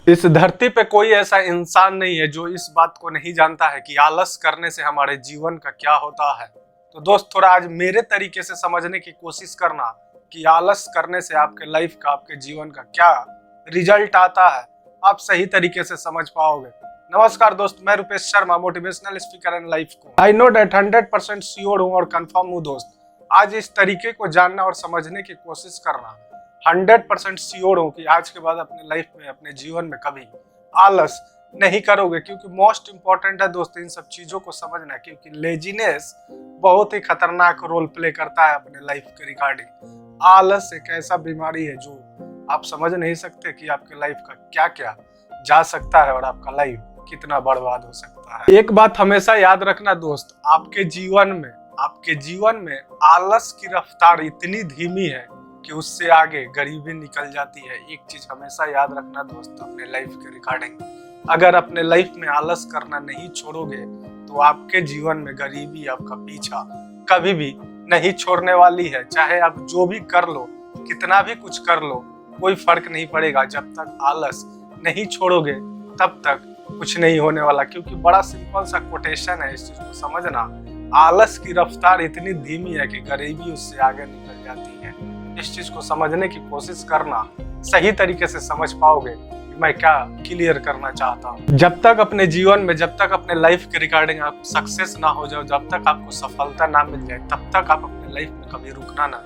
इस धरती पे कोई ऐसा इंसान नहीं है जो इस बात को नहीं जानता है कि आलस करने से हमारे जीवन का क्या होता है। तो दोस्त, थोड़ा आज मेरे तरीके से समझने की कोशिश करना कि आलस करने से आपके लाइफ का, आपके जीवन का क्या रिजल्ट आता है, आप सही तरीके से समझ पाओगे। नमस्कार दोस्त, मैं Rupesh Sharma, motivational speaker and life coach. I know that 100% sure हूँ और कंफर्म हूँ दोस्त, आज इस तरीके को जानना और समझने की कोशिश करना 100% श्योर हूँ कि आज के बाद अपने लाइफ में, अपने जीवन में कभी आलस नहीं करोगे। क्योंकि मोस्ट इंपॉर्टेंट है दोस्त इन सब चीजों को समझना, क्योंकि लेजीनेस बहुत ही खतरनाक रोल प्ले करता है अपने लाइफ के रिगार्डिंग। आलस एक ऐसा बीमारी है जो आप समझ नहीं सकते कि आपके लाइफ का क्या क्या जा सकता है और आपका लाइफ कितना बर्बाद हो सकता है। एक बात हमेशा याद रखना दोस्त, आपके जीवन में आलस की रफ्तार इतनी धीमी है कि उससे आगे गरीबी निकल जाती है। एक चीज हमेशा याद रखना दोस्त अपने लाइफ के रिगार्डिंग, अगर अपने लाइफ में आलस करना नहीं छोड़ोगे तो आपके जीवन में गरीबी आपका पीछा कभी भी नहीं छोड़ने वाली है। चाहे आप जो भी कर लो, कितना भी कुछ कर लो, कोई फर्क नहीं पड़ेगा। जब तक आलस नहीं छोड़ोगे तब तक कुछ नहीं होने वाला। क्योंकि बड़ा सिंपल सा कोटेशन है, इस चीज को समझना। आलस की रफ्तार इतनी धीमी है कि गरीबी उससे आगे निकल जाती है। इस चीज को समझने की कोशिश करना, सही तरीके से समझ पाओगे कि मैं क्या क्लियर करना चाहता हूँ। जब तक अपने जीवन में, जब तक अपने लाइफ के रिगार्डिंग आप सक्सेस ना हो जाओ, जब तक आपको सफलता ना मिल जाए, तब तक आप अपने लाइफ में कभी रुकना ना,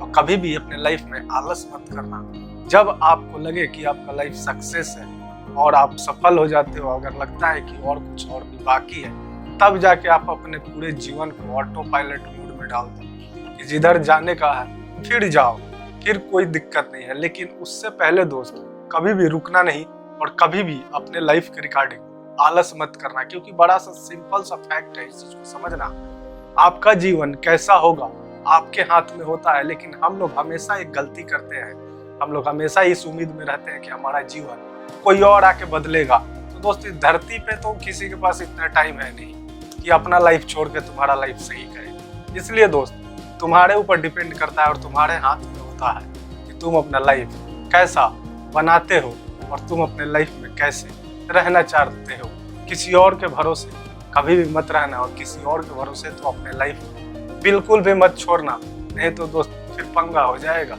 और कभी भी अपने लाइफ में आलस मत करना। जब आपको लगे कि आपका लाइफ सक्सेस है और आप सफल हो जाते हो, अगर लगता है कि और कुछ और भी बाकी है, तब जाके आप अपने पूरे जीवन को ऑटो पायलट मोड में डाल दो कि जिधर जाने का है फिर जाओ, फिर कोई दिक्कत नहीं है। लेकिन उससे पहले दोस्त कभी भी रुकना नहीं और कभी भी अपने लाइफ के रिगार्डिंग आलस मत करना। क्योंकि बड़ा सा सिंपल सा फैक्ट है, इस चीज को समझना। आपका जीवन कैसा होगा आपके हाथ में होता है, लेकिन हम लोग हमेशा एक गलती करते हैं। हम लोग हमेशा इस उम्मीद में रहते हैं कि हमारा जीवन कोई और आके बदलेगा। तो दोस्त, इस धरती पे तो किसी के पास इतना टाइम है नहीं कि अपना लाइफ छोड़ के तुम्हारा लाइफ सही करे। इसलिए दोस्त, तुम्हारे ऊपर डिपेंड करता है और तुम्हारे हाथ में होता है कि तुम अपना लाइफ कैसा बनाते हो और तुम अपने लाइफ में कैसे रहना चाहते हो। किसी और के भरोसे कभी भी मत रहना, और किसी और के भरोसे तो अपने लाइफ में बिल्कुल भी मत छोड़ना। नहीं तो दोस्त फिर पंगा हो जाएगा,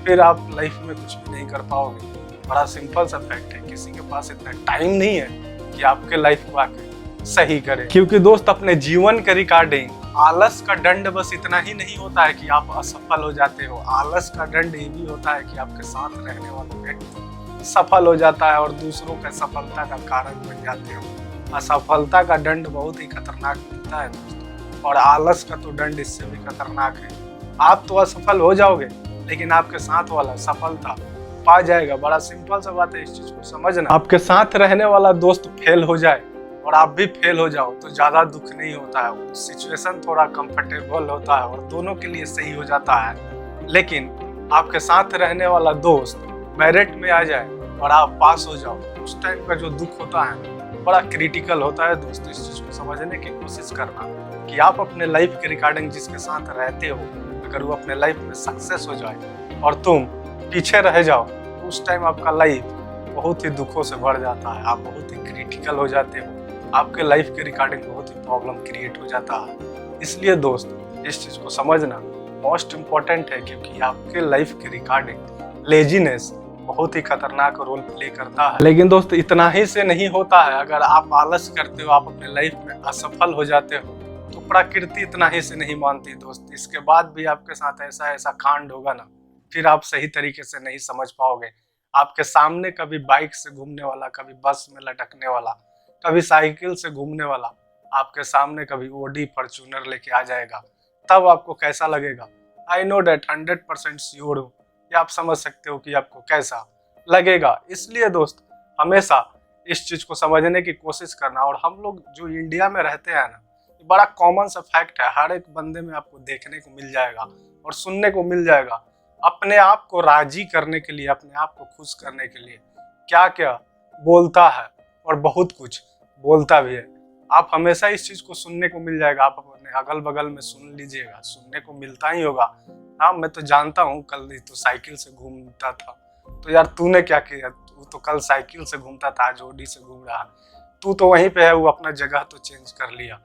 फिर आप लाइफ में कुछ भी नहीं कर पाओगे। बड़ा सिंपल सा फैक्ट है, किसी के पास इतना टाइम नहीं है कि आपके लाइफ को आके सही करे। क्योंकि दोस्त, अपने जीवन के रिगार्डिंग आलस का दंड बस इतना ही नहीं होता है कि आप असफल हो जाते हो। आलस का दंड ये भी होता है कि आपके साथ रहने वाला व्यक्ति सफल हो जाता है और दूसरों के सफलता का कारण बन जाते हो। असफलता का दंड बहुत ही खतरनाक मिलता है दोस्तों, और आलस का तो दंड इससे भी खतरनाक है। आप तो असफल हो जाओगे, लेकिन आपके साथ वाला सफलता पा जाएगा। बड़ा सिंपल सा बात है, इस चीज को समझना। आपके साथ रहने वाला दोस्त फेल हो जाए और आप भी फेल हो जाओ तो ज्यादा दुख नहीं होता है। सिचुएशन थोड़ा कंफर्टेबल होता है और दोनों के लिए सही हो जाता है। लेकिन आपके साथ रहने वाला दोस्त मेरिट में आ जाए और आप पास हो जाओ, उस टाइम का जो दुख होता है बड़ा क्रिटिकल होता है दोस्त। इस चीज को समझने की कोशिश करना कि आप अपने लाइफ के रिगार्डिंग जिसके साथ रहते हो, अगर वो अपने लाइफ में सक्सेस हो जाए और तुम पीछे रह जाओ, तो उस टाइम आपका लाइफ बहुत ही दुखों से भर जाता है। आप बहुत ही क्रिटिकल हो जाते हो, आपके लाइफ के रिगार्डिंग बहुत ही प्रॉब्लम क्रिएट हो जाता है। इसलिए दोस्त, इस चीज को समझना मोस्ट इम्पोर्टेंट है, क्योंकि आपके लाइफ के रिगार्डिंग लेजीनेस बहुत ही खतरनाक रोल प्ले करता है। लेकिन दोस्त, इतना ही से नहीं होता है। अगर आप आलस करते हो, आप अपने लाइफ में असफल हो जाते हो, तो प्रकृति इतना ही से नहीं मानती दोस्त। इसके बाद भी आपके साथ ऐसा ऐसा कांड होगा ना, फिर आप सही तरीके से नहीं समझ पाओगे। आपके सामने कभी बाइक से घूमने वाला, कभी बस में लटकने वाला, कभी साइकिल से घूमने वाला आपके सामने कभी ओडी फॉर्च्यूनर लेके आ जाएगा, तब आपको कैसा लगेगा। आई नो डेट 100% श्योर हूँ कि आप समझ सकते हो कि आपको कैसा लगेगा। इसलिए दोस्त, हमेशा इस चीज को समझने की कोशिश करना। और हम लोग जो इंडिया में रहते हैं ना, ये बड़ा कॉमन सा फैक्ट है। हर एक बंदे में आपको देखने को मिल जाएगा और सुनने को मिल जाएगा, अपने आप को राजी करने के लिए, अपने आप को खुश करने के लिए क्या क्या बोलता है, और बहुत कुछ बोलता भी है। आप हमेशा इस चीज को सुनने को मिल जाएगा। आप अपने अगल बगल में सुन लीजिएगा, सुनने को मिलता ही होगा। हाँ, मैं तो जानता हूँ, कल ही तो साइकिल से घूमता था, तो यार तूने क्या किया, वो तो कल साइकिल से घूमता था, आज ऑडी से घूम रहा, तू तो वहीं पे है, वो अपना जगह तो चेंज कर लिया।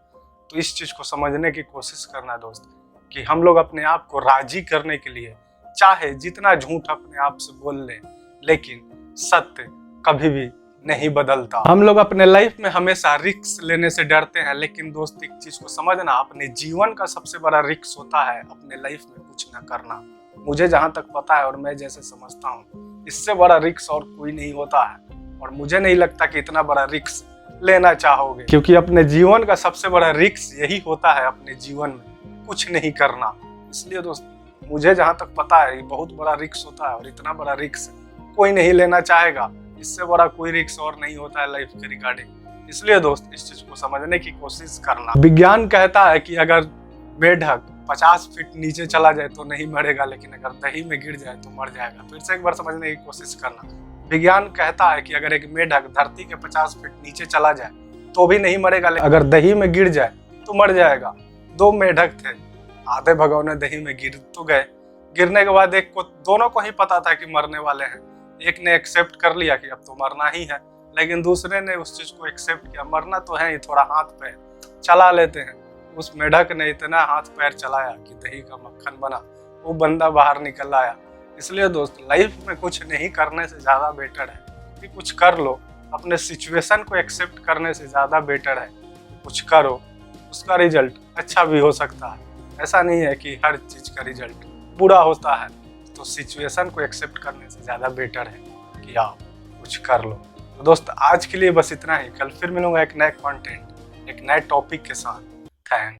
तो इस चीज को समझने की कोशिश करना दोस्त, कि हम लोग अपने आप को राजी करने के लिए चाहे जितना झूठ अपने आप से बोल लें, लेकिन सत्य कभी भी नहीं बदलता। हम लोग अपने लाइफ में हमेशा रिस्क लेने से डरते हैं, लेकिन दोस्त एक चीज को समझना, अपने जीवन का सबसे बड़ा रिस्क होता है अपने लाइफ में कुछ न करना। मुझे जहां तक पता है और मैं जैसे समझता हूँ, इससे बड़ा रिस्क और कोई नहीं होता है, और मुझे नहीं लगता कि इतना बड़ा रिस्क लेना चाहोगे, क्योंकि अपने जीवन का सबसे बड़ा रिस्क यही होता है अपने जीवन में कुछ नहीं करना। इसलिए दोस्त मुझे जहां तक पता है ये बहुत बड़ा रिस्क होता है, और इतना बड़ा रिस्क कोई नहीं लेना चाहेगा। इससे बड़ा कोई रिस्क और नहीं होता है लाइफ के रिगार्डिंग। इसलिए दोस्त इस चीज को समझने की कोशिश करना। विज्ञान कहता है कि अगर मेढक 50 फीट नीचे चला जाए तो नहीं मरेगा, लेकिन अगर दही में गिर जाए तो मर जाएगा। फिर से एक बार समझने की कोशिश करना। विज्ञान कहता है कि अगर एक मेढक धरती के 50 फीट नीचे चला जाए तो भी नहीं मरेगा, लेकिन अगर दही में गिर जाए तो मर जाएगा। 2 मेढक थे, आधे भगोने दही में गिर तो गए। गिरने के बाद एक को, दोनों को ही पता था कि मरने वाले हैं। एक ने एक्सेप्ट कर लिया कि अब तो मरना ही है, लेकिन दूसरे ने उस चीज को एक्सेप्ट किया, मरना तो है ही, थोड़ा हाथ पैर चला लेते हैं। उस मेढक ने इतना हाथ पैर चलाया कि दही का मक्खन बना, वो बंदा बाहर निकल आया। इसलिए दोस्त लाइफ में कुछ नहीं करने से ज्यादा बेटर है कि कुछ कर लो। अपने सिचुएशन को एक्सेप्ट करने से ज्यादा बेटर है कुछ करो, उसका रिजल्ट अच्छा भी हो सकता है। ऐसा नहीं है कि हर चीज का रिजल्ट बुरा होता है। तो सिचुएशन को एक्सेप्ट करने से ज़्यादा बेटर है कि आप कुछ कर लो। तो दोस्त आज के लिए बस इतना ही। कल फिर मिलूंगा एक नए कंटेंट, एक नए टॉपिक के साथ। थैंक्स।